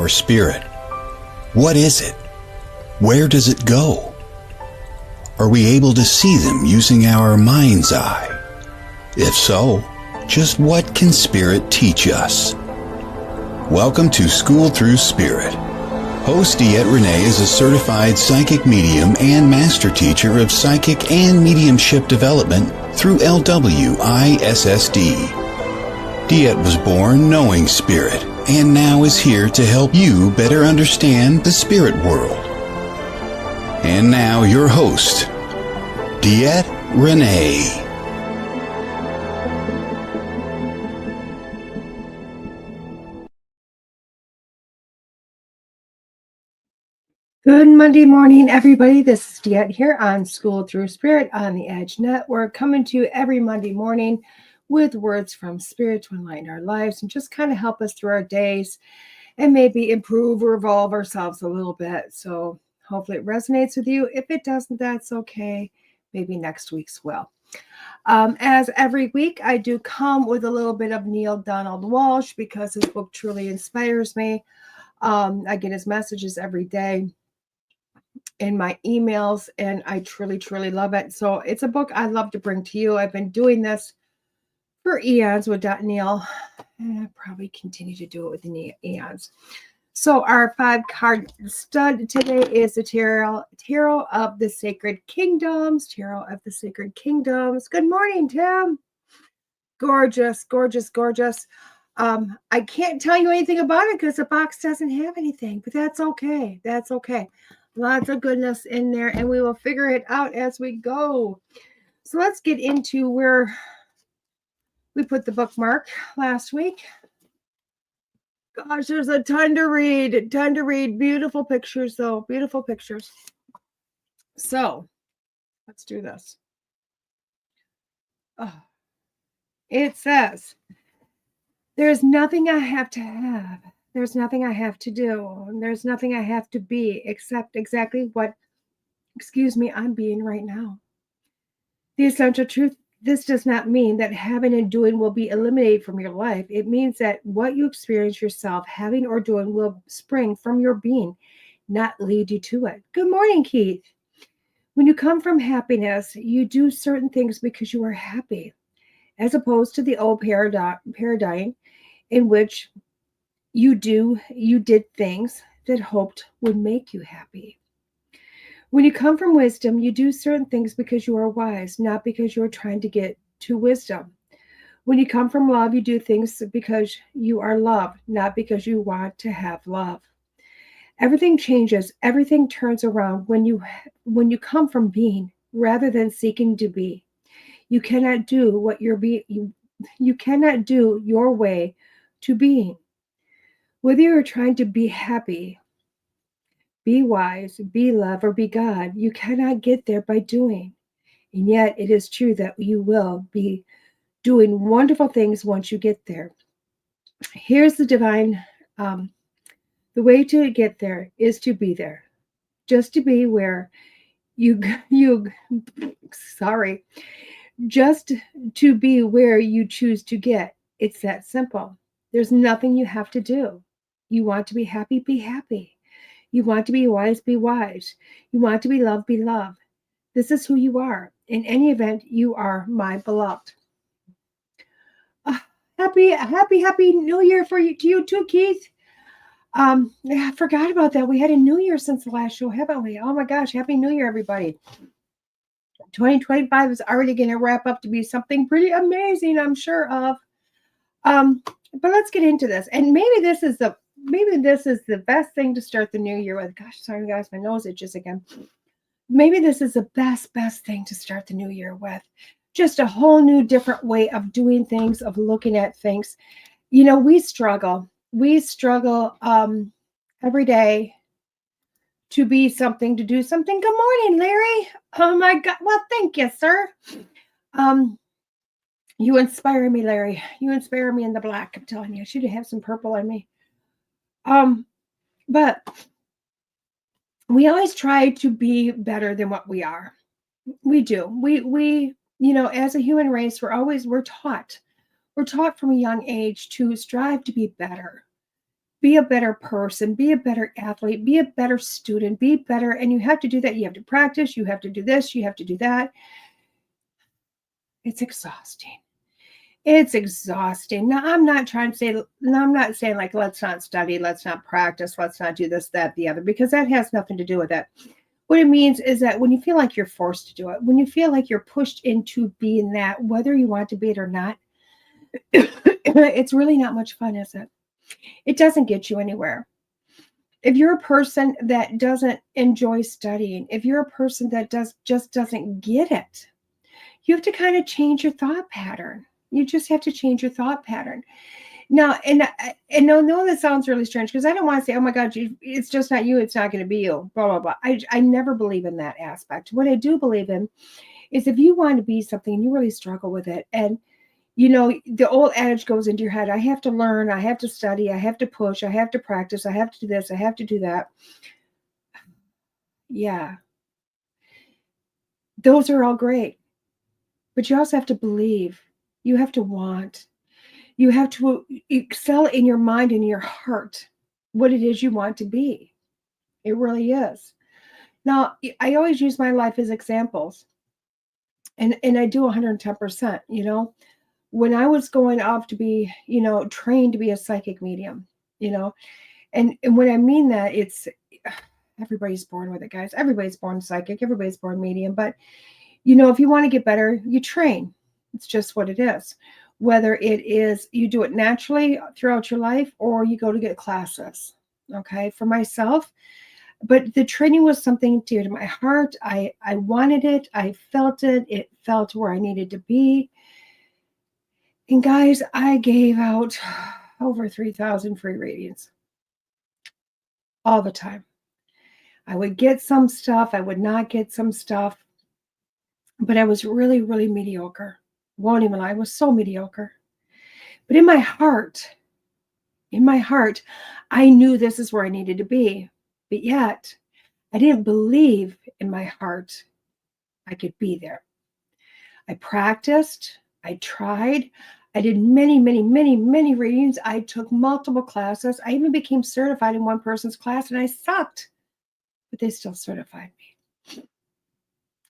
our spirit? What is it? Where does it go? Are we able to see them using our mind's eye? If so, just what can spirit teach us? Welcome to School Through Spirit. Host DeEtte Renee is a certified psychic medium and master teacher of psychic and mediumship development through LWISSD. DeEtte was born knowing spirit and now is here to help you better understand the spirit world. And now your host, DeEtte Renee. Good Monday morning, everybody. This is DeEtte here on School Through Spirit on the Edge Network, coming to you every Monday morning with words from Spirit to enlighten our lives and just kind of help us through our days and maybe improve or evolve ourselves a little bit. So hopefully it resonates with you. If it doesn't, that's okay. Maybe next week's will. As every week, I do come with a little bit of Neil Donald Walsh because his book truly inspires me. I get his messages every day in my emails, and I truly, truly love it. So it's a book I love to bring to you. I've been doing this for eons with Neil, and I'll probably continue to do it with the eons. So our 5-card stud today is the Tarot of the Sacred Kingdoms. Tarot of the Sacred Kingdoms. Good morning, Tim. Gorgeous, gorgeous, gorgeous. I can't tell you anything about it because the box doesn't have anything, but that's okay. That's okay. Lots of goodness in there, and we will figure it out as we go. So let's get into where we put the bookmark last week. Gosh, there's a ton to read. Beautiful pictures, though. Beautiful pictures. So let's do this. It says, there's nothing I have to have. There's nothing I have to do. And there's nothing I have to be except exactly what, I'm being right now. The essential truth, this does not mean that having and doing will be eliminated from your life. It means that what you experience yourself having or doing will spring from your being, not lead you to it. Good morning, Keith. When you come from happiness, you do certain things because you are happy, as opposed to the old paradigm in which you did things that hoped would make you happy. When you come from wisdom, you do certain things because you are wise, not because you are trying to get to wisdom. When you come from love, you do things because you are loved, not because you want to have love. Everything changes, everything turns around when you come from being rather than seeking to be. You cannot do what you cannot do your way to being. Whether you're trying to be happy, be wise, be love, or be God, you cannot get there by doing. And yet it is true that you will be doing wonderful things once you get there. Here's the divine, the way to get there is to be there. Just to be where just to be where you choose to get. It's that simple. There's nothing you have to do. You want to be happy, be happy. You want to be wise, be wise. You want to be loved, be loved. This is who you are. In any event, you are my beloved. Happy New Year to you too, Keith. I forgot about that. We had a New Year since the last show, haven't we? Oh my gosh, Happy New Year, everybody. 2025 is already going to wrap up to be something pretty amazing, I'm sure of. But let's get into this. And maybe this is the best thing to start the new year with. Gosh, sorry guys, my nose itches again. Maybe this is the best thing to start the new year with. Just a whole new different way of doing things, of looking at things. You know, we struggle every day to be something, to do something. Good morning, Larry. Oh my God. Well, thank you, sir. You inspire me, Larry. You inspire me in the black. I'm telling you, I should have some purple on me. But we always try to be better than what we are. We do. We, as a human race, we're taught from a young age to strive to be better. be a better person, be a better athlete, be a better student, be better. And you have to do that. You have to practice. You have to do this. You have to do that. It's exhausting. It's exhausting. Now, I'm not saying like, let's not study, let's not practice, let's not do this, that, the other, because that has nothing to do with it. What it means is that when you feel like you're forced to do it, when you feel like you're pushed into being that, whether you want to be it or not, it's really not much fun, is it? It doesn't get you anywhere. If you're a person that doesn't enjoy studying, if you're a person that just doesn't get it, you have to kind of change your thought pattern. You just have to change your thought pattern. Now, and no, that sounds really strange because I don't want to say, oh my God, it's just not you. It's not going to be you, blah, blah, blah. I never believe in that aspect. What I do believe in is if you want to be something and you really struggle with it, and the old adage goes into your head, I have to learn, I have to study, I have to push, I have to practice, I have to do this, I have to do that. Yeah. Those are all great. But you also have to believe. You have to want. You have to excel in your mind and your heart what it is you want to be. It really is. Now, I always use my life as examples. And I do 110%, When I was going off to be, trained to be a psychic medium, and when I mean that, it's everybody's born with it, guys. Everybody's born psychic. Everybody's born medium. But if you want to get better, you train. It's just what it is. Whether it is you do it naturally throughout your life or you go to get classes. Okay. For myself, but the training was something dear to my heart. I wanted it. I felt it. It felt where I needed to be. And guys, I gave out over 3,000 free readings all the time. I would get some stuff. I would not get some stuff. But I was really, really mediocre. Won't even lie, I was so mediocre. But in my heart, I knew this is where I needed to be. But yet, I didn't believe in my heart I could be there. I practiced. I tried. I did many, many, many, many readings. I took multiple classes. I even became certified in one person's class, and I sucked. But they still certified me.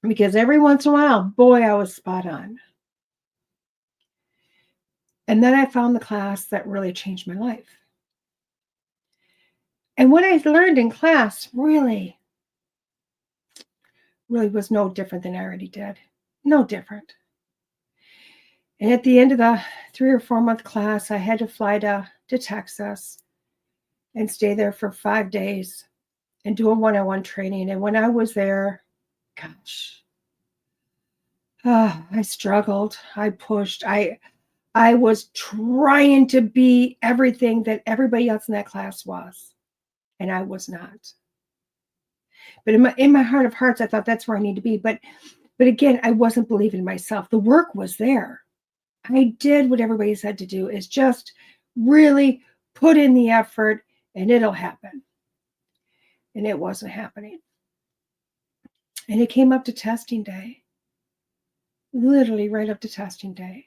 Because every once in a while, boy, I was spot on. And then I found the class that really changed my life. And what I learned in class really was no different than I already did. No different. And at the end of the 3 or 4 month class, I had to fly to Texas and stay there for 5 days and do a one-on-one training. And when I was there, gosh, I struggled. I pushed. I was trying to be everything that everybody else in that class was, and I was not. But in my heart of hearts, I thought that's where I need to be. But again, I wasn't believing in myself. The work was there. I did what everybody said to do, is just really put in the effort and it'll happen. And it wasn't happening. And it came up to testing day. Literally right up to testing day.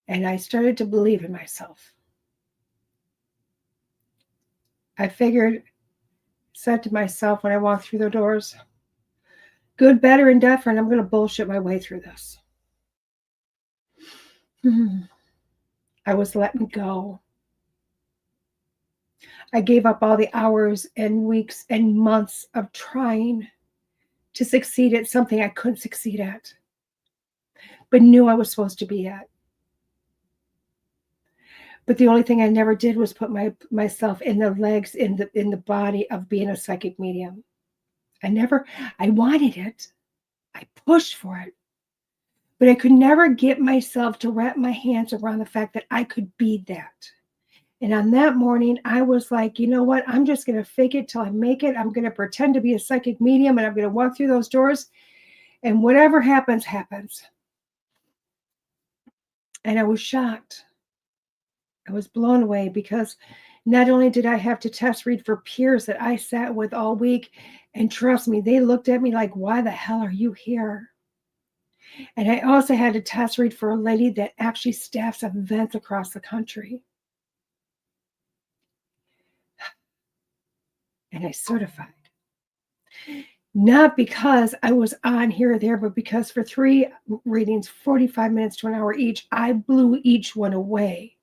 And I started to believe in myself. I said to myself when I walked through the doors, good, better, and different, I'm going to bullshit my way through this. I was letting go. I gave up all the hours and weeks and months of trying to succeed at something I couldn't succeed at, but knew I was supposed to be at. But the only thing I never did was put myself in the legs, in the body of being a psychic medium. I wanted it. I pushed for it. But I could never get myself to wrap my hands around the fact that I could be that. And on that morning, I was like, you know what? I'm just going to fake it till I make it. I'm going to pretend to be a psychic medium, and I'm going to walk through those doors, and whatever happens, happens. And I was shocked. I was blown away because not only did I have to test read for peers that I sat with all week, and trust me, they looked at me like, why the hell are you here? And I also had a test read for a lady that actually staffs events across the country. And I certified. Not because I was on here or there, but because for 3 readings, 45 minutes to an hour each, I blew each one away.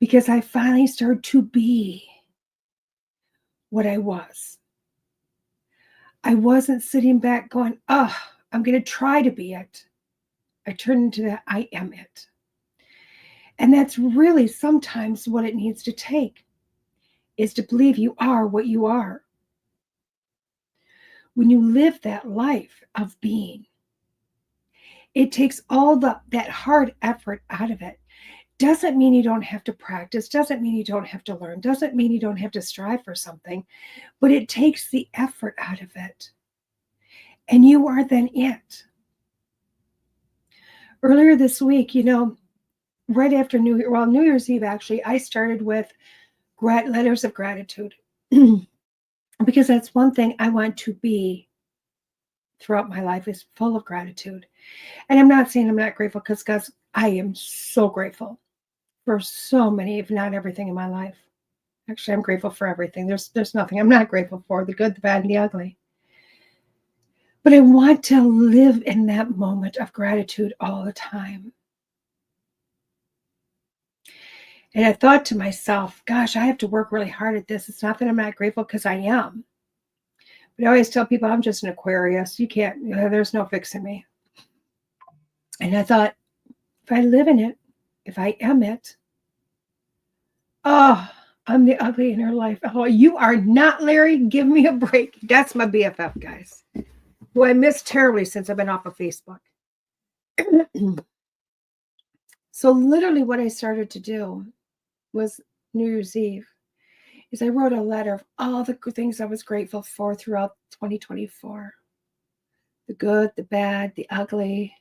Because I finally started to be what I was. I wasn't sitting back going, oh, I'm going to try to be it. I turned into that I am it. And that's really sometimes what it needs to take, is to believe you are what you are. When you live that life of being, it takes all that hard effort out of it. Doesn't mean you don't have to practice, doesn't mean you don't have to learn, doesn't mean you don't have to strive for something, but it takes the effort out of it. And you are then it. Earlier this week, right after New Year's Eve, actually, I started with letters of gratitude. Because that's one thing I want to be throughout my life, is full of gratitude. And I'm not saying I'm not grateful, because guys, I am so grateful for so many, if not everything in my life. Actually, I'm grateful for everything. There's nothing I'm not grateful for, the good, the bad, and the ugly. But I want to live in that moment of gratitude all the time. And I thought to myself, gosh, I have to work really hard at this. It's not that I'm not grateful, because I am. But I always tell people I'm just an Aquarius. You can't, there's no fixing me. And I thought, if I live in it, if I am it, oh, I'm the ugly in her life. Oh, you are not, Larry. Give me a break. That's my BFF, guys, who I miss terribly since I've been off of Facebook. So literally what I started to do was New Year's Eve, is I wrote a letter of all the good things I was grateful for throughout 2024. The good, the bad, the ugly.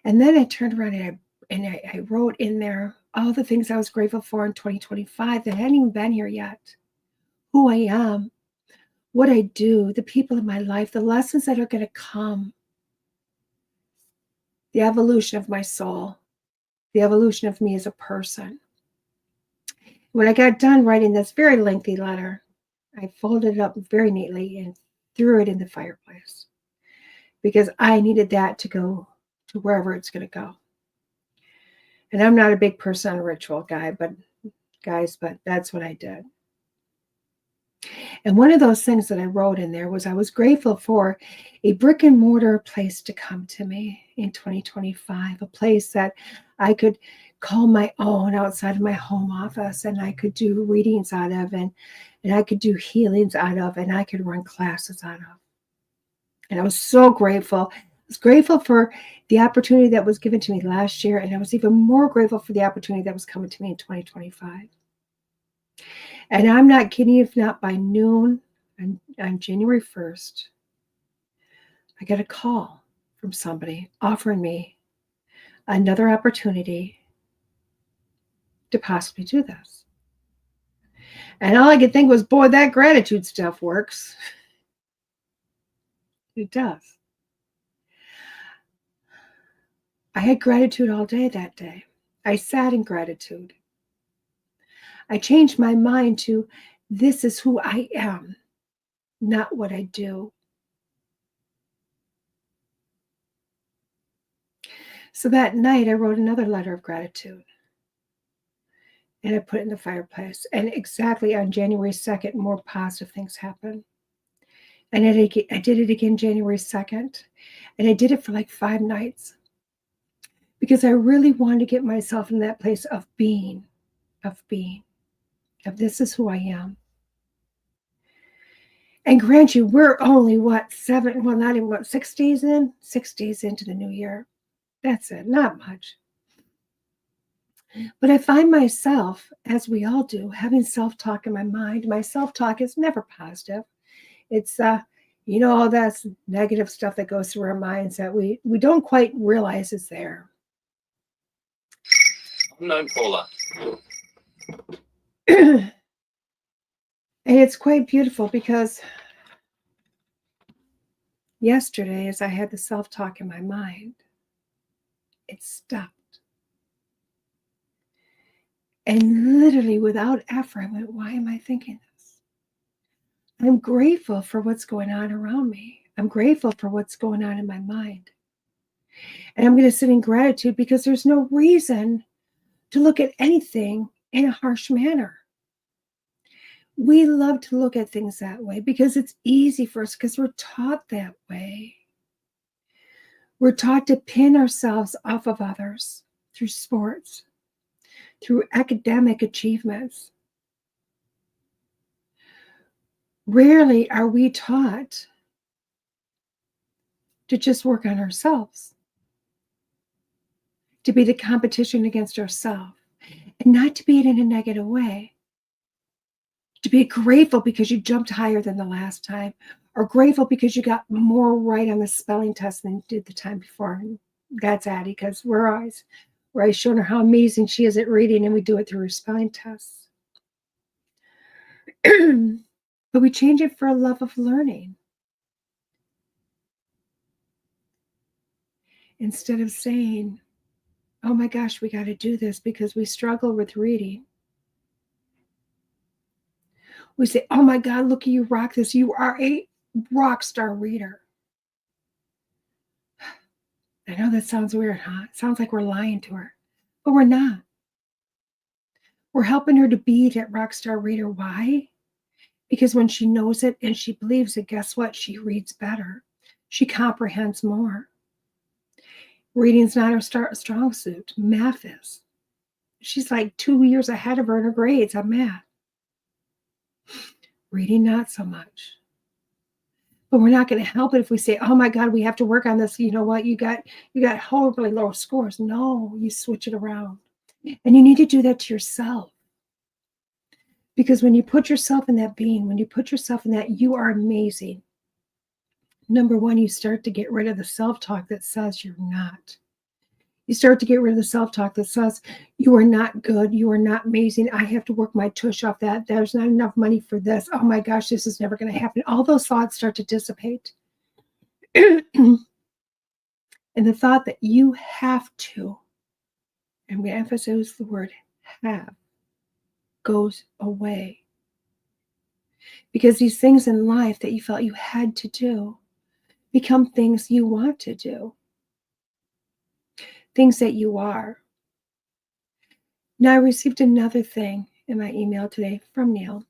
And then I turned around and I wrote in there all the things I was grateful for in 2025 that hadn't even been here yet. Who I am, what I do, the people in my life, the lessons that are going to come, the evolution of my soul, the evolution of me as a person. When I got done writing this very lengthy letter, I folded it up very neatly and threw it in the fireplace, because I needed that to go to wherever it's going to go. And I'm not a big person on ritual guy, but that's what I did. And one of those things that I wrote in there was I was grateful for a brick and mortar place to come to me in 2025, a place that I could call my own outside of my home office, and I could do readings out of, and I could do healings out of, and I could run classes out of. And I was so grateful. I was grateful for the opportunity that was given to me last year, and I was even more grateful for the opportunity that was coming to me in 2025. And I'm not kidding, if not by noon on January 1st, I got a call from somebody offering me another opportunity to possibly do this. And all I could think was, boy, that gratitude stuff works. It does. I had gratitude all day that day. I sat in gratitude. I changed my mind to, this is who I am, not what I do. So that night, I wrote another letter of gratitude. And I put it in the fireplace. And exactly on January 2nd, more positive things happened. And I did it again January 2nd. And I did it for like 5 nights. Because I really wanted to get myself in that place of being, of this is who I am. And grant you, we're only 6 days in? 6 days into the new year. That's it, not much. But I find myself, as we all do, having self-talk in my mind. My self-talk is never positive. It's, all that negative stuff that goes through our minds that we don't quite realize is there. Unknown caller. And it's quite beautiful, because Yesterday, as I had the self-talk in my mind, it stopped. And literally without effort, I went, why am I thinking this? I'm grateful for what's going on around me. I'm grateful for what's going on in my mind. And I'm going to sit in gratitude because there's no reason to look at anything in a harsh manner. We love to look at things that way because it's easy for us, because we're taught that way. We're taught to pin ourselves off of others through sports, through academic achievements. Rarely are we taught to just work on ourselves, to be the competition against ourselves, and not to be it in a negative way. To be grateful because you jumped higher than the last time, or grateful because you got more right on the spelling test than you did the time before. And that's Addie, because we're always showing her how amazing she is at reading, and we do it through her spelling tests. But we change it for a love of learning. Instead of saying, oh my gosh, we got to do this because we struggle with reading. We say, oh my God, look at you, rock this. You are a rock star reader. I know that sounds weird, huh? It sounds like we're lying to her, but we're not. We're helping her to be that rock star reader. Why? Because when she knows it and she believes it, guess what? She reads better. She comprehends more. Reading's not her strong suit. Math is. She's like 2 years ahead of her in her grades on math. Reading, not so much. But we're not going to help it if we say, oh my God, we have to work on this. You know what? You got horribly low scores. No, you switch it around. And you need to do that to yourself. Because when you put yourself in that being, when you put yourself in that, you are amazing. Number one, you start to get rid of the self-talk that says you're not. You start to get rid of the self-talk that says you are not good, you are not amazing, I have to work my tush off that, there's not enough money for this, oh my gosh, this is never going to happen. All those thoughts start to dissipate. And the thought that you have to, and we emphasize the word have, goes away. Because these things in life that you felt you had to do become things you want to do. Things that you are. Now, I received another thing in my email today from Neil.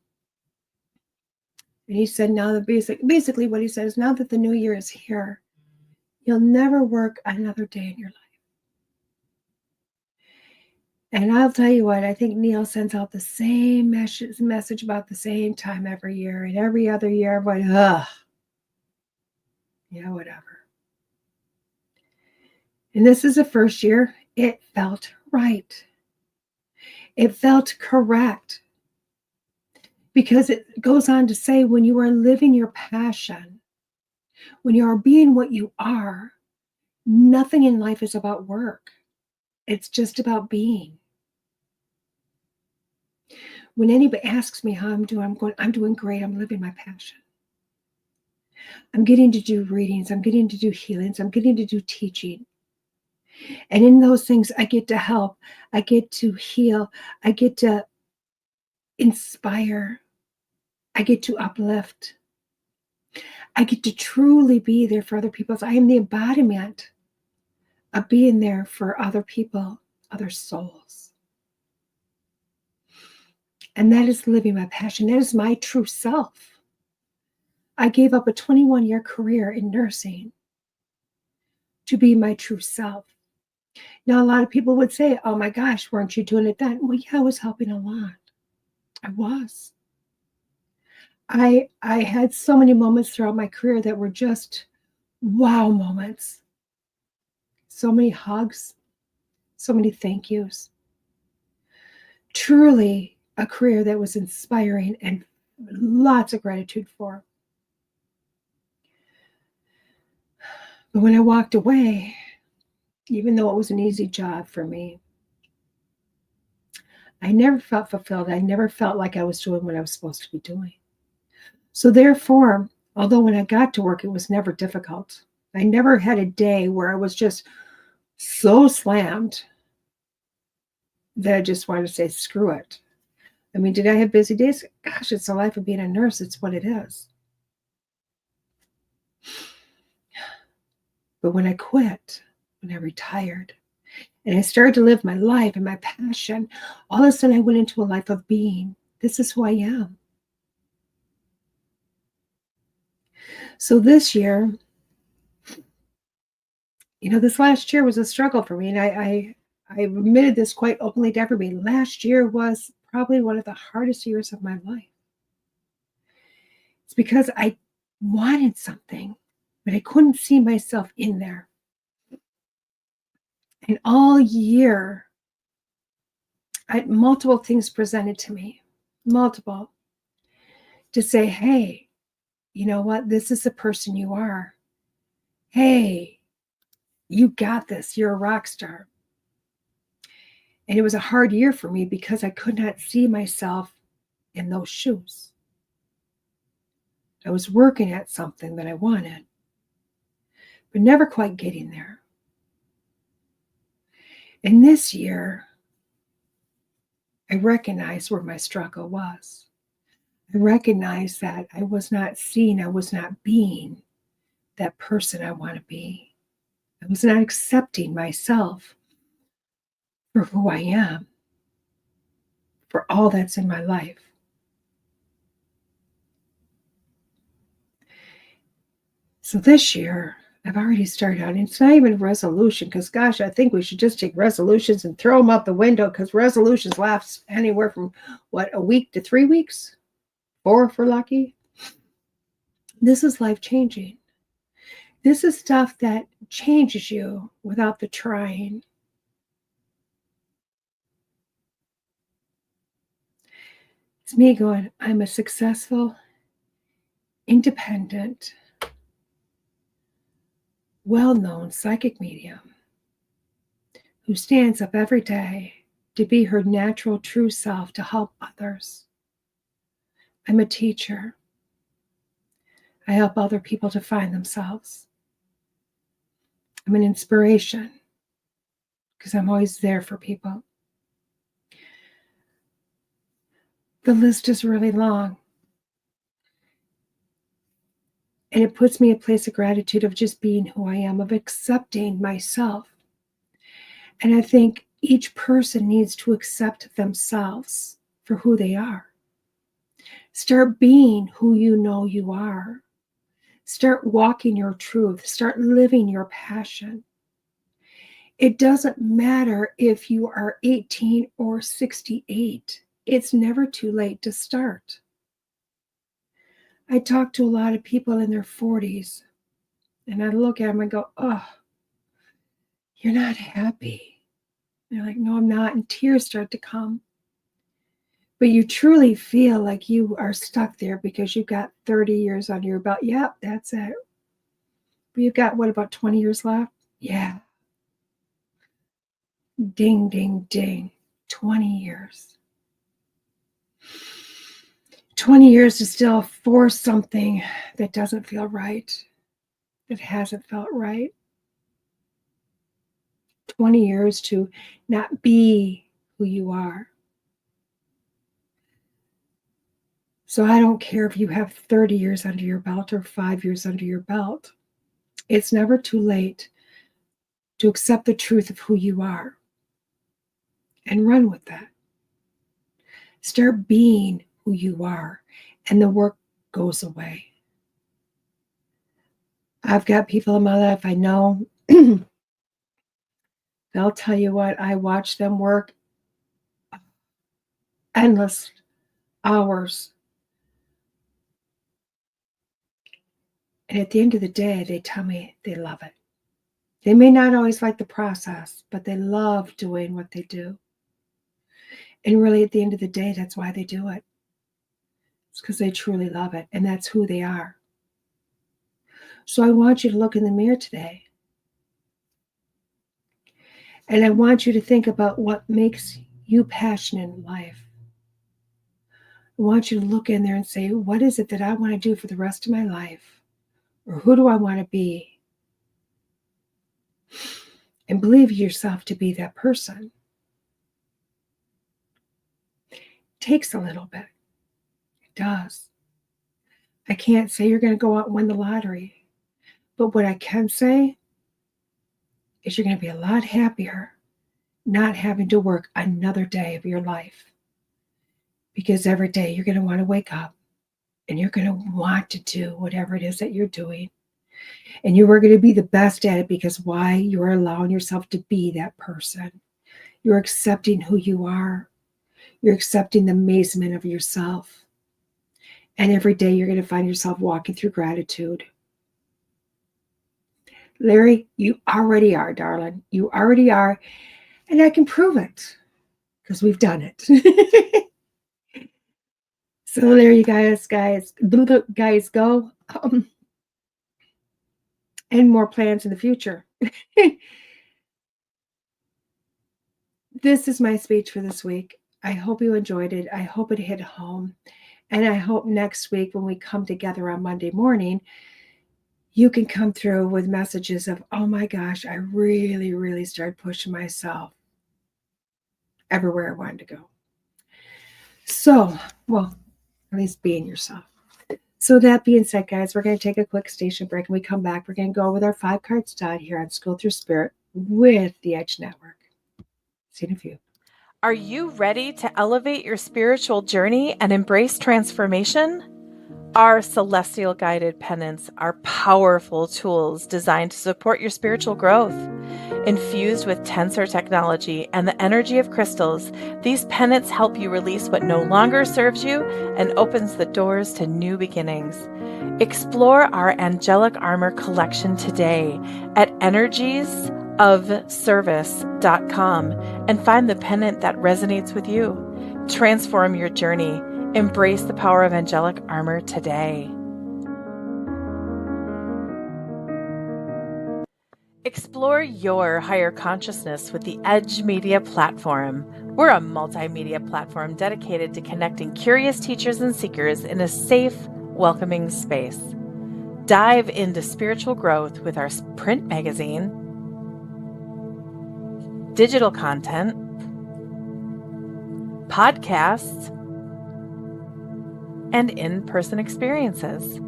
And he said, now that basically what he said is, now that the new year is here, you'll never work another day in your life. And I'll tell you what, I think Neil sends out the same message about the same time every year. And every other year, but yeah, whatever. And this is the first year it felt right. It felt correct. Because it goes on to say, when you are living your passion, when you are being what you are, nothing in life is about work. It's just about being. When anybody asks me how I'm doing, I'm doing great. I'm living my passion. I'm getting to do readings. I'm getting to do healings. I'm getting to do teaching. And in those things, I get to help. I get to heal. I get to inspire. I get to uplift. I get to truly be there for other people. I am the embodiment of being there for other people, other souls. And that is living my passion. That is my true self. I gave up a 21-year career in nursing to be my true self. Now, a lot of people would say, oh my gosh, weren't you doing it then? Well, yeah, I was helping a lot. I was. I had so many moments throughout my career that were just wow moments. So many hugs, so many thank yous. Truly a career that was inspiring and lots of gratitude for. But when I walked away, even though it was an easy job for me, I never felt fulfilled. I never felt like I was doing what I was supposed to be doing. So therefore, Although when I got to work, it was never difficult. I never had a day where I was just so slammed that I just wanted to say, screw it. I mean, did I have busy days? Gosh, it's the life of being a nurse. It's what it is. But when I quit, when I retired, and I started to live my life and my passion, all of a sudden I went into a life of being. This is who I am. So this year, this last year was a struggle for me. And I admitted this quite openly to everybody. Last year was probably one of the hardest years of my life. It's because I wanted something, but I couldn't see myself in there. And all year, I had multiple things presented to me, multiple, to say, hey, you know what? This is the person you are. Hey, you got this. You're a rock star. And it was a hard year for me because I could not see myself in those shoes. I was working at something that I wanted, but never quite getting there. And this year, I recognized where my struggle was. I recognized that I was not seeing, I was not being that person I want to be. I was not accepting myself for who I am, for all that's in my life. So this year, I've already started out, and it's not even a resolution because, gosh, I think we should just take resolutions and throw them out the window because resolutions last anywhere from, a week to 3 weeks? 4 if we're lucky. This is life-changing. This is stuff that changes you without the trying. It's me going, I'm a successful, independent, well-known psychic medium who stands up every day to be her natural, true self to help others. I'm a teacher. I help other people to find themselves. I'm an inspiration because I'm always there for people. The list is really long. And it puts me in a place of gratitude of just being who I am, of accepting myself. And I think each person needs to accept themselves for who they are. Start being who you know you are. Start walking your truth. Start living your passion. It doesn't matter if you are 18 or 68. It's never too late to start. I talk to a lot of people in their 40s, and I look at them and go, oh, you're not happy. And they're like, no, I'm not. And tears start to come. But you truly feel like you are stuck there because you've got 30 years under your belt. Yep, that's it. But you've got, about 20 years left? Yeah. Ding, ding, ding. 20 years. 20 years to still force something that doesn't feel right, that hasn't felt right. 20 years to not be who you are. So I don't care if you have 30 years under your belt or 5 years under your belt. It's never too late to accept the truth of who you are and run with that. Start being who you are, and the work goes away. I've got people in my life I know, they'll tell you what, I watch them work endless hours. And at the end of the day, they tell me they love it. They may not always like the process, but they love doing what they do. And really, at the end of the day, that's why they do it. It's because they truly love it, and that's who they are. So I want you to look in the mirror today. And I want you to think about what makes you passionate in life. I want you to look in there and say, what is it that I want to do for the rest of my life? Or who do I want to be? And believe yourself to be that person. It takes a little bit. It does. I can't say you're going to go out and win the lottery. But what I can say is you're going to be a lot happier not having to work another day of your life. Because every day you're going to want to wake up and you're going to want to do whatever it is that you're doing. And you are going to be the best at it because why? You are allowing yourself to be that person. You're accepting who you are. You're accepting the amazement of yourself. And every day you're going to find yourself walking through gratitude. Larry, you already are, darling. You already are. And I can prove it because we've done it. So there you guys go. And more plans in the future. This is my speech for this week. I hope you enjoyed it. I hope it hit home. And I hope next week when we come together on Monday morning, you can come through with messages of, oh my gosh, I really, really started pushing myself everywhere I wanted to go. So, well, at least being yourself. So that being said, guys, we're going to take a quick station break. When we come back, we're going to go with our 5 card stud here on School Through Spirit with the Edge Network. See you in a few. Are you ready to elevate your spiritual journey and embrace transformation? Our celestial guided pennants are powerful tools designed to support your spiritual growth. Infused with tensor technology and the energy of crystals, these pennants help you release what no longer serves you and opens the doors to new beginnings. Explore our angelic armor collection today at energiesofservice.com and find the pennant that resonates with you. Transform your journey. Embrace the power of angelic armor today. Explore your higher consciousness with the Edge Media Platform. We're a multimedia platform dedicated to connecting curious teachers and seekers in a safe, welcoming space. Dive into spiritual growth with our print magazine, digital content, podcasts, and in-person experiences.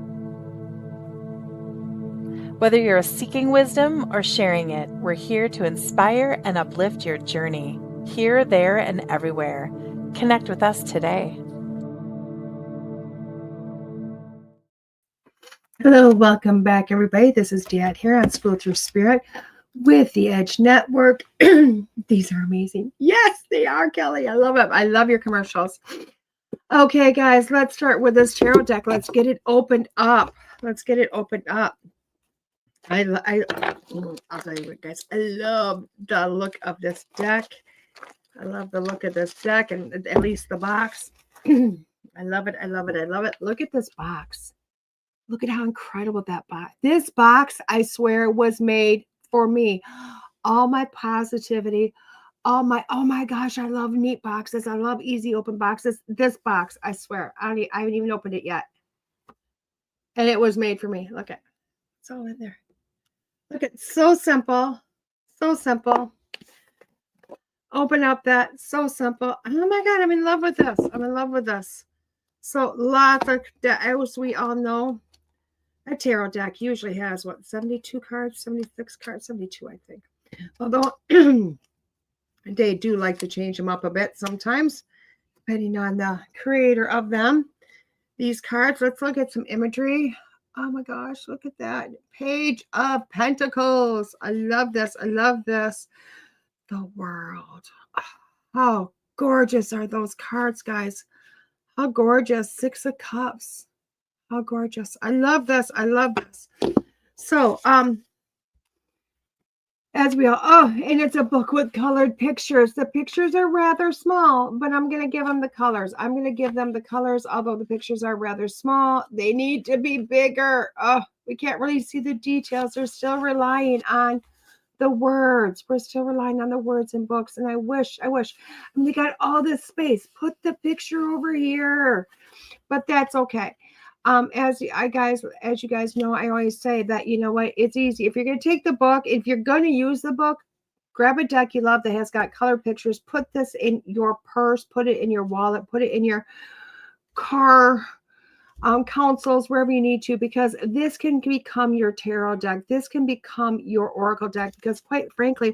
Whether you're seeking wisdom or sharing it, we're here to inspire and uplift your journey, here, there, and everywhere. Connect with us today. Hello, welcome back, everybody. This is DeEtte here on School Through Spirit with the Edge Network. These are amazing. Yes, they are, Kelly. I love it. I love your commercials. Okay, guys, let's start with this tarot deck. Let's get it opened up. I'll tell you what, guys. I love the look of this deck. I love the look of this deck, and at least the box. I love it. I love it. I love it. Look at this box. Look at how incredible that box. This box, I swear, was made for me. All my positivity, oh my gosh, I love neat boxes. I love easy open boxes. This box, I swear, I haven't even opened it yet. And it was made for me. Look at it's all in there. Look at so simple. So simple. Open up that. So simple. Oh my God, I'm in love with this. I'm in love with this. So lots of, as we all know, a tarot deck usually has what, 72 cards, 76 cards, 72, I think. Although they do like to change them up a bit sometimes, depending on the creator of them. These cards, let's look at some imagery. Oh my gosh, look at that. Page of Pentacles. I love this. I love this. The World. How gorgeous are those cards, guys? How gorgeous. 6 of Cups. How gorgeous. I love this. I love this. So, as we all, and it's a book with colored pictures. The pictures are rather small, but I'm going to give them the colors. I'm going to give them the colors, although the pictures are rather small. They need to be bigger. We can't really see the details. They're still relying on the words. We're still relying on the words in books. And I wish, I mean, they got all this space. Put the picture over here. But that's okay. As you guys know, I always say that, you know what, it's easy. If you're going to take the book, if you're going to use the book, grab a deck you love that has got color pictures. Put this in your purse, put it in your wallet, put it in your car, councils, wherever you need to, because this can become your tarot deck. This can become your oracle deck, because quite frankly,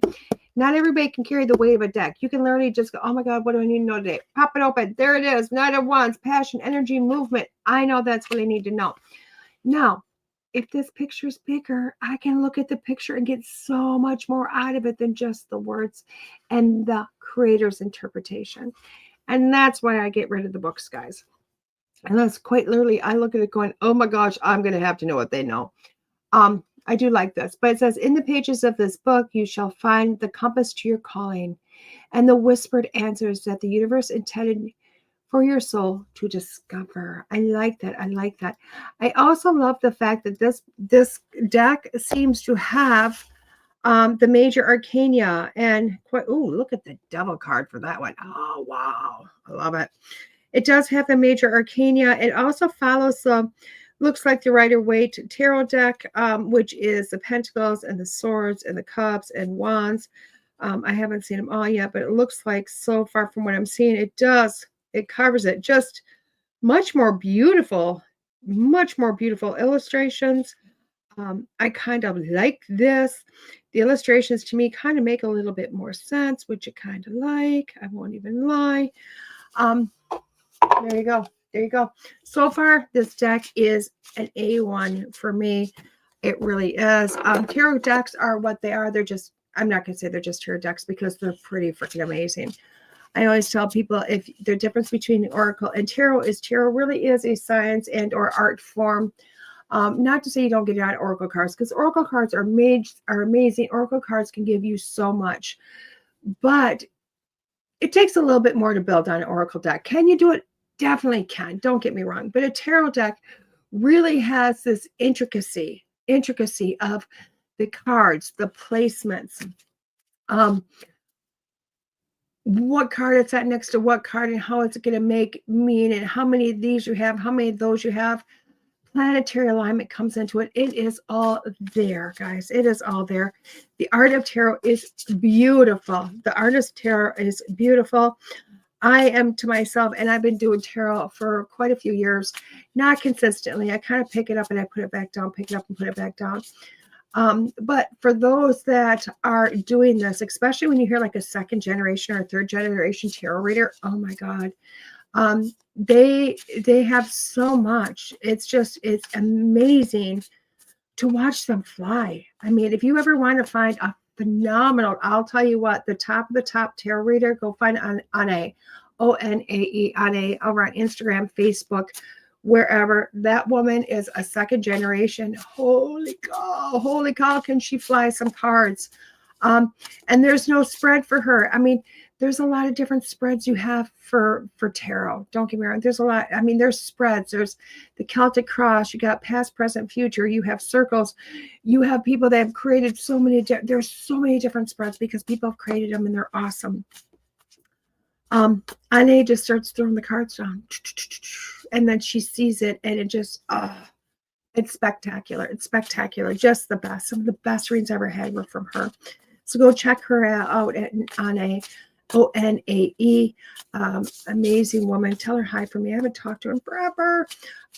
not everybody can carry the weight of a deck. You can literally just go, oh my God, what do I need to know today? Pop it open. There it is. Knight of Wands, passion, energy, movement. I know that's what I need to know. Now, if this picture is bigger, I can look at the picture and get so much more out of it than just the words and the creator's interpretation. And that's why I get rid of the books, guys. And that's quite literally, I look at it going, oh my gosh, I'm going to have to know what they know. I do like this, but it says, in the pages of this book, you shall find the compass to your calling and the whispered answers that the universe intended for your soul to discover. I like that. I like that. I also love the fact that this deck seems to have the major arcana, and quite, oh, look at the devil card for that one. Oh, wow. I love it. It does have the major arcana. It also follows the, looks like the Rider-Waite tarot deck, which is the pentacles and the swords and the cups and wands. I haven't seen them all yet, but it looks like so far from what I'm seeing, it covers it. Just much more beautiful illustrations. I kind of like this. The illustrations to me kind of make a little bit more sense, which I kind of like. I won't even lie. There you go. There you go. So far, this deck is an A1 for me. It really is. Tarot decks are what they are. They're just, I'm not going to say they're just tarot decks because they're pretty freaking amazing. I always tell people, if the difference between oracle and tarot really is a science and or art form. Not to say you don't get out oracle cards, because oracle cards are amazing. Oracle cards can give you so much, but it takes a little bit more to build on an oracle deck. Can you do it? Definitely can. Don't get me wrong. But a tarot deck really has this intricacy of the cards, the placements, what card it's at next to what card, and how it's going to mean, and how many of these you have, how many of those you have. Planetary alignment comes into it. It is all there, guys. It is all there. The art of tarot is beautiful. The art of tarot is beautiful. I am to myself, and I've been doing tarot for quite a few years, not consistently. I kind of pick it up and I put it back down, pick it up and put it back down. But for those that are doing this, especially when you hear like a second generation or a third generation tarot reader, oh my God, they have so much. It's amazing to watch them fly. I mean, if you ever want to find a phenomenal, I'll tell you what, the top of the top tarot reader, go find on a ONAE over on Instagram, Facebook, wherever. That woman is a second generation. Holy cow, can she fly some cards? And there's no spread for her. I mean, there's a lot of different spreads you have for tarot. Don't get me wrong. There's a lot. I mean, there's spreads. There's the Celtic cross. You got past, present, future. You have circles. You have people that have created so many. There's so many different spreads because people have created them and they're awesome. Anne just starts throwing the cards down, and then she sees it, and it just, it's spectacular. It's spectacular. Just the best. Some of the best reads I ever had were from her. So go check her out at Anne. ONAE, amazing woman. Tell her hi for me. I haven't talked to her in forever.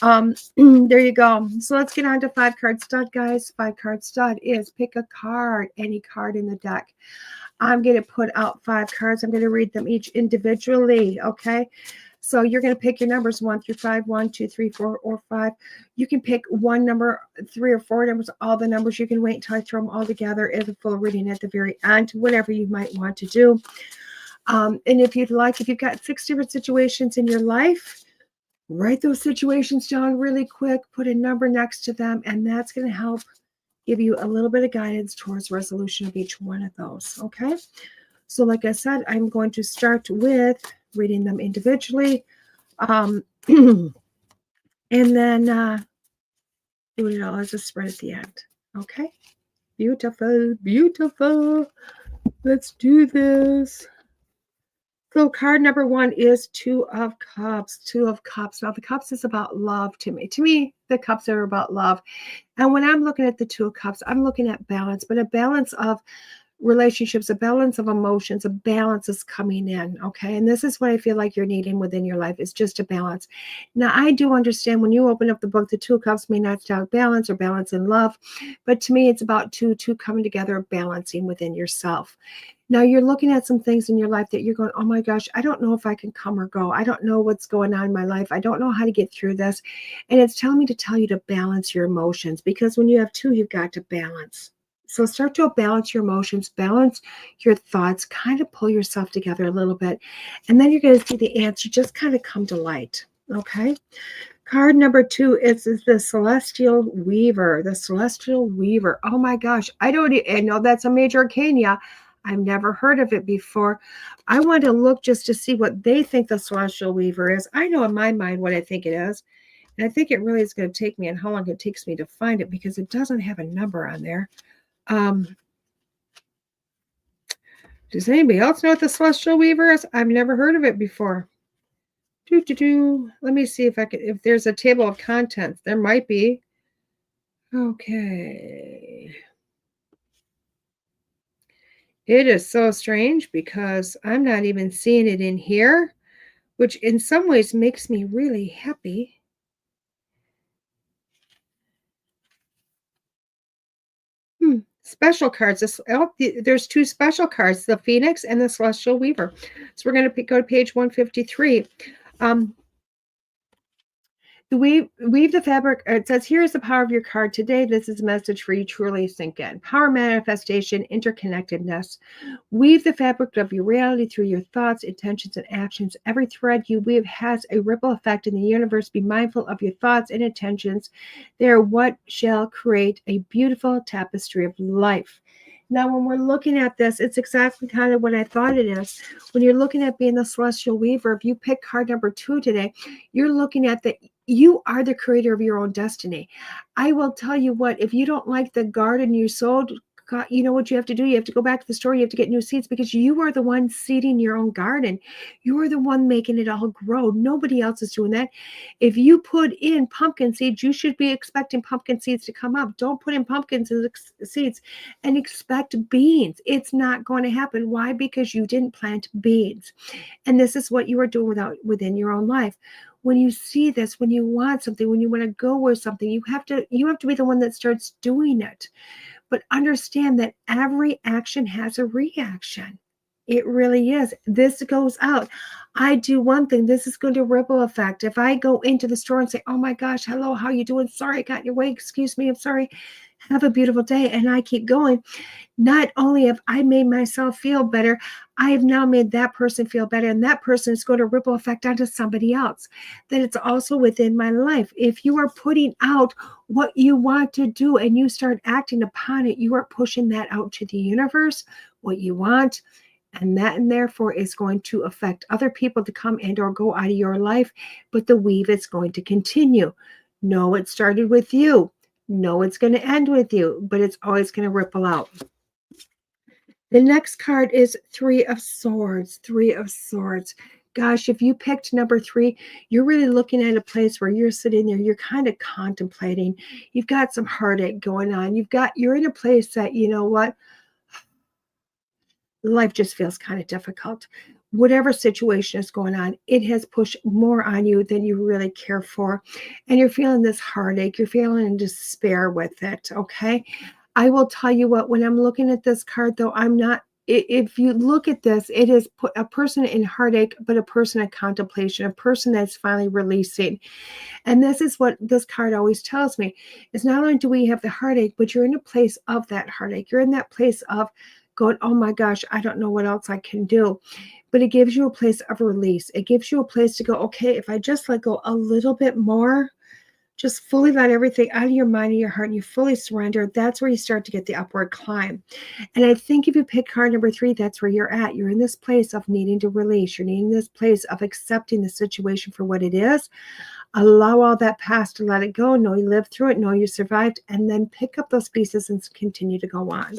There you go. So let's get on to 5-card stud, guys. 5-card stud is pick a card, any card in the deck. I'm going to put out 5 cards. I'm going to read them each individually. Okay. So you're going to pick your numbers 1 through 5, 1, 2, 3, 4, or 5. You can pick one number, 3 or 4 numbers, all the numbers. You can wait until I throw them all together as a full reading at the very end, whatever you might want to do. And if you'd like, if you've got 6 different situations in your life, write those situations down really quick, put a number next to them, and that's going to help give you a little bit of guidance towards resolution of each one of those. Okay. So like I said, I'm going to start with reading them individually, and then doing it all as a spread at the end. Okay. Beautiful, beautiful. Let's do this. So card number 1 is 2 of Cups. 2 of Cups. Now the Cups is about love to me. To me, the Cups are about love. And when I'm looking at the 2 of Cups, I'm looking at balance, but a balance of relationships, a balance of emotions, a balance is coming in. Okay. And this is what I feel like you're needing within your life, is just a balance. Now, I do understand when you open up the book, the 2 of Cups may not start balance or balance in love, but to me, it's about two coming together, balancing within yourself. Now you're looking at some things in your life that you're going, oh my gosh, I don't know if I can come or go. I don't know what's going on in my life. I don't know how to get through this. And it's telling me to tell you to balance your emotions, because when you have 2, you've got to balance. So start to balance your emotions, balance your thoughts, kind of pull yourself together a little bit. And then you're going to see the answer just kind of come to light. Okay. Card number 2 is the Celestial Weaver. The Celestial Weaver. Oh my gosh. I know that's a major arcana. I've never heard of it before. I want to look just to see what they think the Celestial Weaver is. I know in my mind what I think it is. And I think it really is going to take me, and how long it takes me to find it, because it doesn't have a number on there. Does anybody else know what the Celestial Weaver is? I've never heard of it before. Let me see if there's a table of contents. There might be. Okay. It is so strange because I'm not even seeing it in here, which in some ways makes me really happy. Special cards. There's 2 special cards, the Phoenix and the Celestial Weaver. So we're going to go to page 153. Weave the fabric. It says, here is the power of your card today. This is a message for you. Truly sink in. Power, manifestation, interconnectedness. Weave the fabric of your reality through your thoughts, intentions, and actions. Every thread you weave has a ripple effect in the universe. Be mindful of your thoughts and intentions. They are what shall create a beautiful tapestry of life. Now, when we're looking at this, it's exactly kind of what I thought it is. When you're looking at being the Celestial Weaver, if you pick card number 2 today, you're looking at that you are the creator of your own destiny. I will tell you what, if you don't like the garden you sowed, you know what you have to do? You have to go back to the store. You have to get new seeds, because you are the one seeding your own garden. You are the one making it all grow. Nobody else is doing that. If you put in pumpkin seeds, you should be expecting pumpkin seeds to come up. Don't put in pumpkin seeds and expect beans. It's not going to happen. Why? Because you didn't plant beans. And this is what you are doing within your own life. When you see this, when you want something, when you want to go with something, you have to be the one that starts doing it. But understand that every action has a reaction. It really is. This goes out. I do one thing. This is going to ripple effect. If I go into the store and say, oh my gosh, hello, how you doing? Sorry, I got in your way. Excuse me. I'm sorry. Have a beautiful day. And I keep going. Not only have I made myself feel better, I have now made that person feel better. And that person is going to ripple effect onto somebody else. That it's also within my life. If you are putting out what you want to do and you start acting upon it, you are pushing that out to the universe, what you want. And that, and therefore, is going to affect other people to come and or go out of your life. But the weave is going to continue. No, it started with you. No, it's going to end with you, but it's always going to ripple out. The next card is 3 of Swords. 3 of Swords. Gosh, if you picked number 3, you're really looking at a place where you're sitting there, you're kind of contemplating. You've got some heartache going on. You're in a place that, you know what? Life just feels kind of difficult. Whatever situation is going on, it has pushed more on you than you really care for. And you're feeling this heartache. You're feeling despair with it. Okay. I will tell you what, when I'm looking at this card, though, if you look at this, it is a person in heartache, but a person in contemplation, a person that's finally releasing. And this is what this card always tells me, is not only do we have the heartache, but you're in a place of that heartache. You're in that place of going, oh my gosh, I don't know what else I can do. But it gives you a place of release. It gives you a place to go, okay, if I just let go a little bit more, Just fully let everything out of your mind and your heart, and you fully surrender. That's where you start to get the upward climb. And I think if you pick card number 3, that's where you're at. You're in this place of needing to release. You're needing this place of accepting the situation for what it is. Allow all that past to let it go. Know you lived through it. Know you survived. And then pick up those pieces and continue to go on.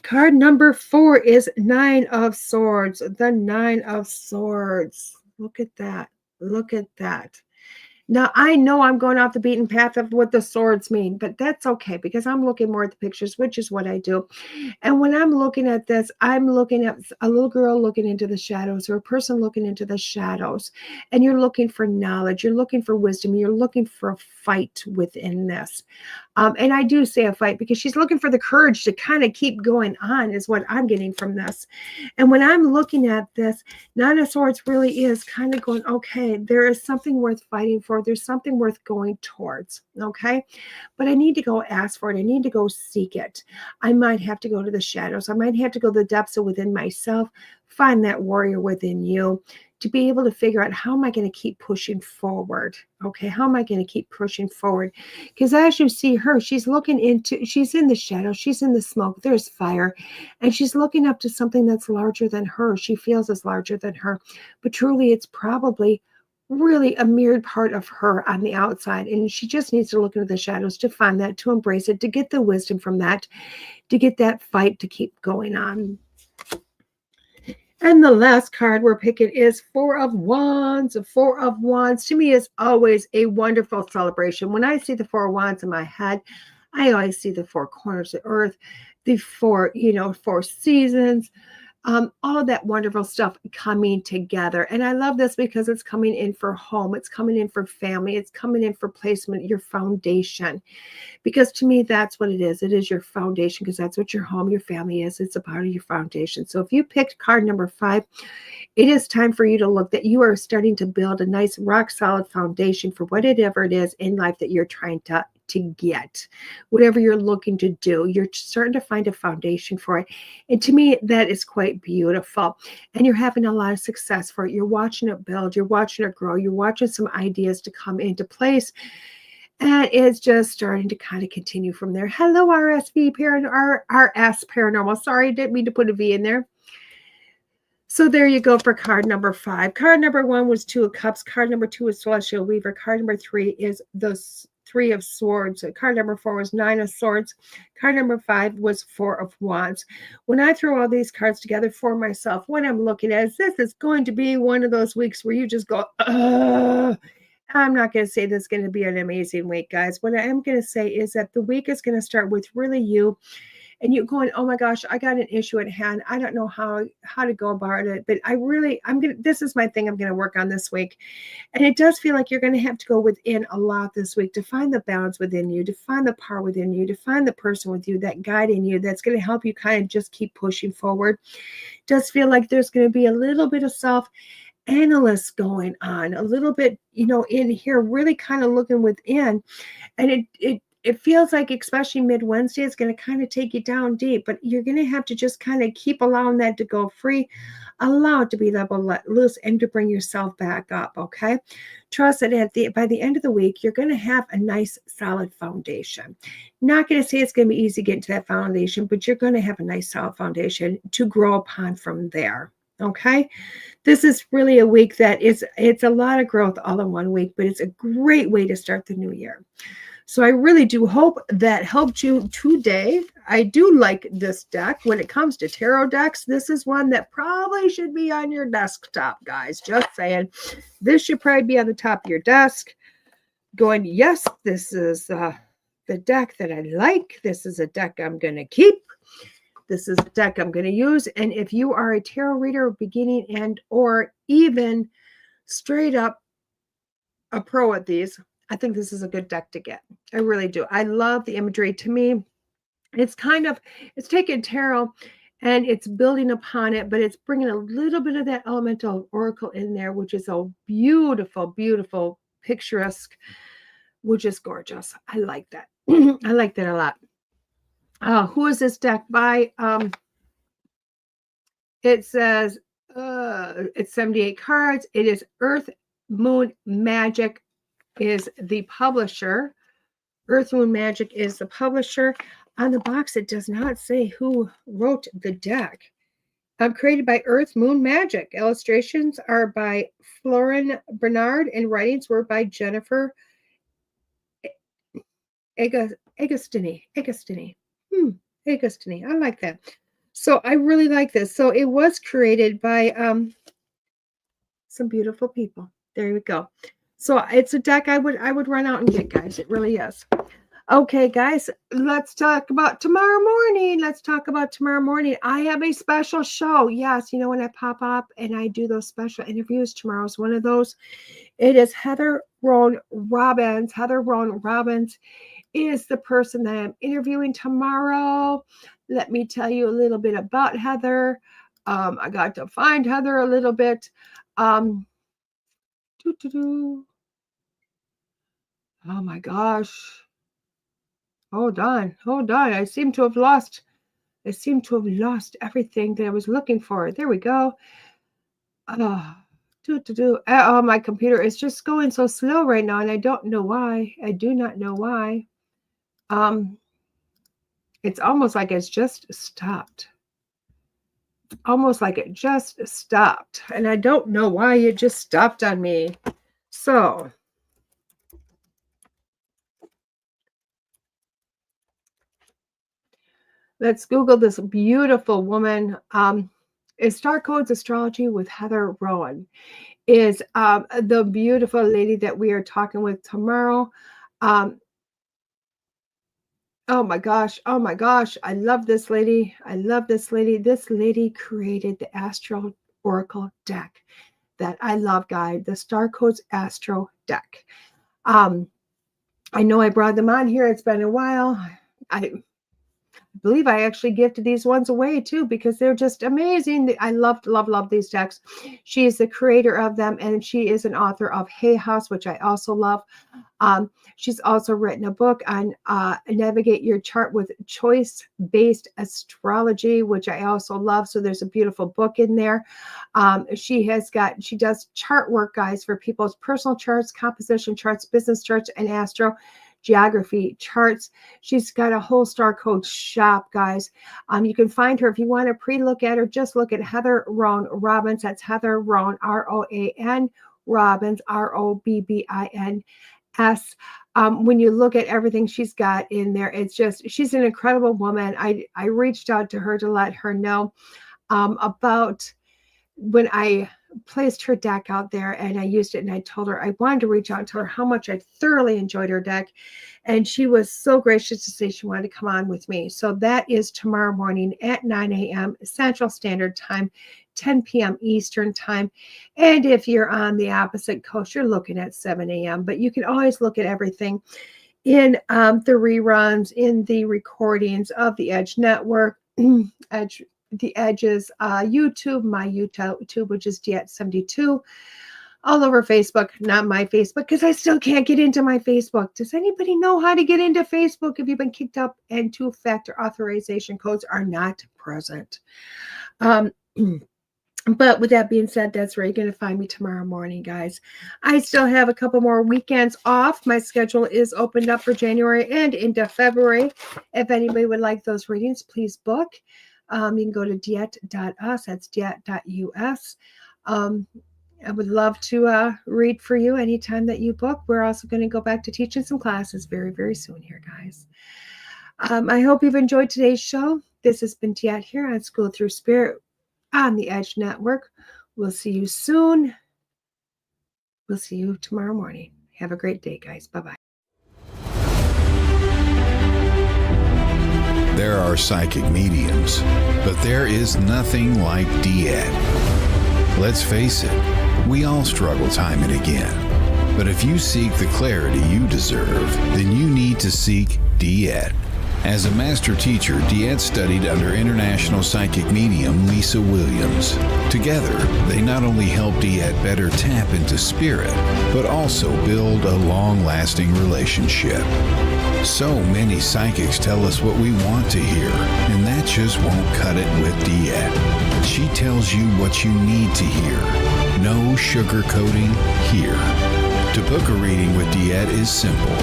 Card number 4 is 9 of Swords. The 9 of Swords. Look at that. Look at that. Now, I know I'm going off the beaten path of what the swords mean, but that's okay because I'm looking more at the pictures, which is what I do. And when I'm looking at this, I'm looking at a little girl looking into the shadows, or a person looking into the shadows. And you're looking for knowledge. You're looking for wisdom. You're looking for a fight within this. And I do say a fight because she's looking for the courage to kind of keep going on is what I'm getting from this. And when I'm looking at this, 9 of Swords really is kind of going, okay, there is something worth fighting for. There's something worth going towards, okay? But I need to go ask for it. I need to go seek it. I might have to go to the shadows. I might have to go to the depths of within myself, find that warrior within you, to be able to figure out how am I going to keep pushing forward? Okay, how am I going to keep pushing forward? Because as you see her, she's looking into, she's in the shadow, she's in the smoke, there's fire, and she's looking up to something that's larger than her. She feels is larger than her, but truly it's probably really a mirrored part of her on the outside, and she just needs to look into the shadows to find that, to embrace it, to get the wisdom from that, to get that fight to keep going on. And the last card we're picking is 4 of Wands. 4 of Wands to me is always a wonderful celebration. When I see the 4 of Wands in my head, I always see the 4 corners of earth, the 4 seasons, all of that wonderful stuff coming together. And I love this because it's coming in for home. It's coming in for family. It's coming in for placement, your foundation. Because to me, that's what it is. It is your foundation, because that's what your home, your family is. It's a part of your foundation. So if you picked card number 5, it is time for you to look that you are starting to build a nice rock solid foundation for whatever it is in life that you're trying to get, whatever you're looking to do. You're starting to find a foundation for it. And to me, that is quite beautiful. And you're having a lot of success for it. You're watching it build. You're watching it grow. You're watching some ideas to come into place. And it's just starting to kind of continue from there. Hello, RS Paranormal. Sorry, I didn't mean to put a V in there. So there you go for card number 5. Card number 1 was 2 of Cups. Card number 2 is Celestial Weaver. Card number 3 is the 3 of Swords. Card number 4 was 9 of Swords. Card number 5 was 4 of Wands. When I throw all these cards together for myself, what I'm looking at is this is going to be one of those weeks where you just go, ugh. I'm not going to say this is going to be an amazing week, guys. What I am going to say is that the week is going to start with really you and you going, oh my gosh, I got an issue at hand. I don't know how to go about it, but this is my thing I'm going to work on this week. And it does feel like you're going to have to go within a lot this week to find the balance within you, to find the power within you, to find the person with you, that guide in you that's going to help you kind of just keep pushing forward. It does feel like there's going to be a little bit of self-analysis going on, a little bit, in here, really kind of looking within. And it feels like, especially mid-Wednesday, it's going to kind of take you down deep, but you're going to have to just kind of keep allowing that to go free, allow it to be let loose, and to bring yourself back up, okay? Trust that by the end of the week, you're going to have a nice, solid foundation. Not going to say it's going to be easy getting to that foundation, but you're going to have a nice, solid foundation to grow upon from there, okay? This is really a week it's a lot of growth all in one week, but it's a great way to start the new year. So I really do hope that helped you today. I do like this deck. When it comes to tarot decks, this is one that probably should be on your desktop, guys. Just saying. This should probably be on the top of your desk. Going, yes, this is the deck that I like. This is a deck I'm going to keep. This is a deck I'm going to use. And if you are a tarot reader, beginning and or even straight up a pro at these, I think this is a good deck to get. I really do. I love the imagery. To me, it's taking tarot and it's building upon it, but it's bringing a little bit of that elemental oracle in there, which is a beautiful, beautiful, picturesque, which is gorgeous. I like that. I like that a lot. Who is this deck by? It says it's 78 cards. It is Earth, Moon, Magic, is the publisher. Earth Moon Magic is the publisher. On the box, it does not say who wrote the deck. Created by Earth Moon Magic. Illustrations are by Florin Bernard, and writings were by Jennifer Agostini. Agostini. I like that. So I really like this. So it was created by some beautiful people. There we go. So it's a deck I would run out and get, guys. It really is. Okay, guys, let's talk about tomorrow morning. I have a special show. Yes, you know, when I pop up and I do those special interviews, tomorrow's one of those. It is Heather Roan Robbins. Heather Roan Robbins is the person that I'm interviewing tomorrow. Let me tell you a little bit about Heather. I got to find Heather a little bit. Oh my gosh. Hold on. I seem to have lost everything that I was looking for. There we go. Oh, my computer is just going so slow right now, and I don't know why. I do not know why. It's almost like it's just stopped. And I don't know why it just stopped on me. So let's Google this beautiful woman. Is Star Codes Astrology with Heather Rowan. Is the beautiful lady that we are talking with tomorrow. Oh my gosh. I love this lady. This lady created the Astro Oracle deck that I love, guys. The Star Codes Astro deck. I know I brought them on here. It's been a while. I believe I actually gifted these ones away too, because they're just amazing. I love these decks. She is the creator of them, and she is an author of Hay House, which I also love. She's also written a book on Navigate Your Chart with Choice-Based Astrology, which I also love. So there's a beautiful book in there. She does chart work, guys, for people's personal charts, composition charts, business charts, and astro geography charts. She's got a whole Star Code shop, guys. You can find her if you want to pre-look at her. Just look at Heather Roan Robbins. That's Heather Roan, R-O-A-N, Robbins, R-O-B-B-I-N-S. When you look at everything she's got in there, she's an incredible woman. I reached out to her to let her know about when I placed her deck out there and I used it, and I told her I wanted to reach out to her how much I thoroughly enjoyed her deck, and she was so gracious to say she wanted to come on with me. So that is tomorrow morning at 9 a.m. Central Standard Time, 10 p.m. Eastern Time. And if you're on the opposite coast, you're looking at 7 a.m. But you can always look at everything in the reruns, in the recordings of the Edge Network, the Edge's YouTube, my YouTube, which is DeEtte72, all over Facebook. Not my Facebook, because I still can't get into my Facebook. Does anybody know how to get into Facebook if you've been kicked up and two-factor authorization codes are not present? But with that being said, that's where you're going to find me tomorrow morning, guys. I still have a couple more weekends off. My schedule is opened up for January and into February. If anybody would like those readings, please book. You can go to DeEtte.us. That's DeEtte.us. I would love to read for you anytime that you book. We're also going to go back to teaching some classes very, very soon here, guys. I hope you've enjoyed today's show. This has been DeEtte here on School Through Spirit on the Edge Network. We'll see you soon. We'll see you tomorrow morning. Have a great day, guys. Bye-bye. There are psychic mediums, but there is nothing like DeEtte. Let's face it, we all struggle time and again. But if you seek the clarity you deserve, then you need to seek DeEtte. As a master teacher, DeEtte studied under international psychic medium Lisa Williams. Together, they not only help DeEtte better tap into spirit, but also build a long-lasting relationship. So many psychics tell us what we want to hear, and that just won't cut it with DeEtte. She tells you what you need to hear. No sugarcoating here. To book a reading with DeEtte is simple.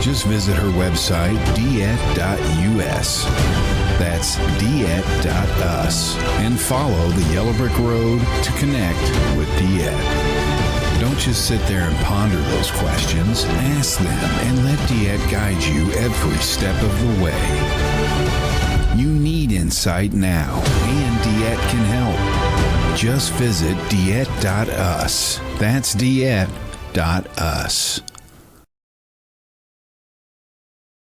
Just visit her website, DeEtte.us. That's DeEtte.us. And follow the Yellow Brick Road to connect with DeEtte. Don't just sit there and ponder those questions. Ask them and let DeEtte guide you every step of the way. You need insight now, and DeEtte can help. Just visit DeEtte.us. That's DeEtte.us.